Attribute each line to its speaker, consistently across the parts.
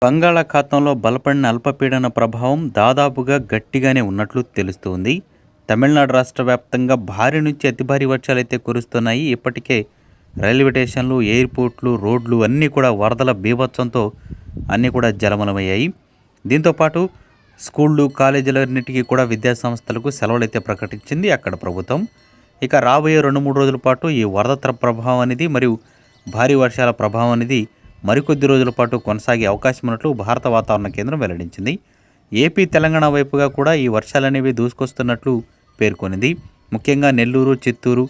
Speaker 1: బంగాళాఖాతంలో బలపడిన అల్పపీడన ప్రభావం దాదాపుగా గట్టిగానే ఉన్నట్లు తెలుస్తోంది. తమిళనాడు రాష్ట్ర వ్యాప్తంగా భారీ నుంచి అతి భారీ వర్షాలైతే కురుస్తున్నాయి. ఇప్పటికే రైల్వే స్టేషన్లు, ఎయిర్పోర్ట్లు, రోడ్లు అన్నీ కూడా వరదల బీభత్సంతో అన్నీ కూడా జలమలమయ్యాయి. దీంతోపాటు స్కూళ్ళు, కాలేజీలన్నిటికీ కూడా విద్యాసంస్థలకు సెలవులైతే ప్రకటించింది అక్కడ ప్రభుత్వం. ఇక రాబోయే 2-3 రోజుల పాటు ఈ వరద ప్రభావం అనేది మరియు భారీ వర్షాల ప్రభావం అనేది మరికొద్ది రోజుల పాటు కొనసాగే అవకాశం ఉన్నట్లు భారత వాతావరణ కేంద్రం వెల్లడించింది. ఏపీ, తెలంగాణ వైపుగా కూడా ఈ వర్షాలనేవి దూసుకొస్తున్నట్లు పేర్కొనింది. ముఖ్యంగా నెల్లూరు, చిత్తూరు,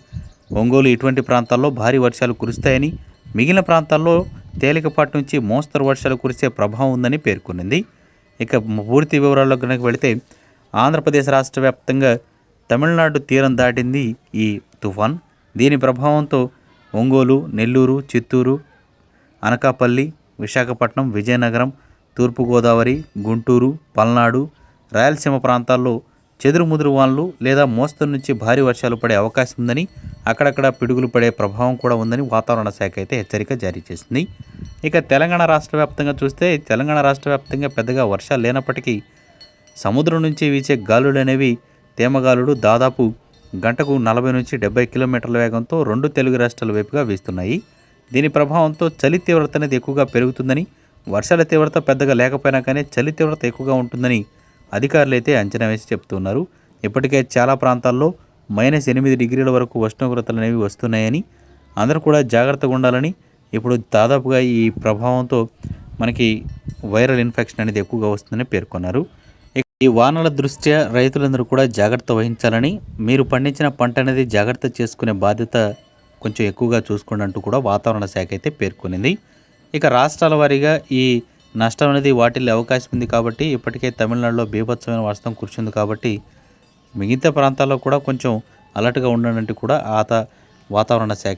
Speaker 1: ఒంగోలు ఇటువంటి ప్రాంతాల్లో భారీ వర్షాలు కురుస్తాయని, మిగిలిన ప్రాంతాల్లో తేలికపాటి నుంచి మోస్తరు వర్షాలు కురిసే ప్రభావం ఉందని పేర్కొనింది. ఇక పూర్తి వివరాల్లో కనుక వెళితే ఆంధ్రప్రదేశ్ రాష్ట్ర వ్యాప్తంగా తమిళనాడు తీరం దాటింది ఈ తుఫాన్. దీని ప్రభావంతో ఒంగోలు, నెల్లూరు, చిత్తూరు, అనకాపల్లి, విశాఖపట్నం, విజయనగరం, తూర్పుగోదావరి, గుంటూరు, పల్నాడు, రాయలసీమ ప్రాంతాల్లో చెదురుముదురు వానలు లేదా మోస్తరు నుంచి భారీ వర్షాలు పడే అవకాశం ఉందని, అక్కడక్కడ పిడుగులు పడే ప్రభావం కూడా ఉందని వాతావరణ శాఖ అయితే హెచ్చరిక జారీ చేసింది. ఇక తెలంగాణ రాష్ట్ర వ్యాప్తంగా చూస్తే తెలంగాణ రాష్ట్ర వ్యాప్తంగా పెద్దగా వర్షాలు లేనప్పటికీ సముద్రం నుంచి వీచే గాలులు అనేవి తేమగాలులు దాదాపు గంటకు 40 నుంచి 70 కిలోమీటర్ల వేగంతో 2 తెలుగు రాష్ట్రాల వైపుగా వీస్తున్నాయి. దీని ప్రభావంతో చలి తీవ్రత అనేది ఎక్కువగా పెరుగుతుందని, వర్షాల తీవ్రత పెద్దగా లేకపోయినా కానీ చలి తీవ్రత ఎక్కువగా ఉంటుందని అధికారులు అయితే అంచనా వేసి చెప్తున్నారు. ఇప్పటికే చాలా ప్రాంతాల్లో -8 డిగ్రీల వరకు ఉష్ణోగ్రతలు అనేవి వస్తున్నాయని, అందరూ కూడా జాగ్రత్తగా ఉండాలని, ఇప్పుడు దాదాపుగా ఈ ప్రభావంతో మనకి వైరల్ ఇన్ఫెక్షన్ అనేది ఎక్కువగా వస్తుందని పేర్కొన్నారు. ఈ వానల దృష్ట్యా రైతులందరూ కూడా జాగ్రత్త వహించాలని, మీరు పండించిన పంట అనేది జాగ్రత్త చేసుకునే బాధ్యత కొంచెం ఎక్కువగా చూసుకోండి అంటూ కూడా వాతావరణ శాఖ అయితే పేర్కొనింది. ఇక రాష్ట్రాల వారీగా ఈ నష్టం అనేది వాటిల్లే అవకాశం ఉంది కాబట్టి, ఇప్పటికే తమిళనాడులో బీభత్సమైన వర్షం కురిసింది కాబట్టి మిగతా ప్రాంతాల్లో కూడా కొంచెం అలర్ట్గా ఉండండి కూడా వాతావరణ శాఖ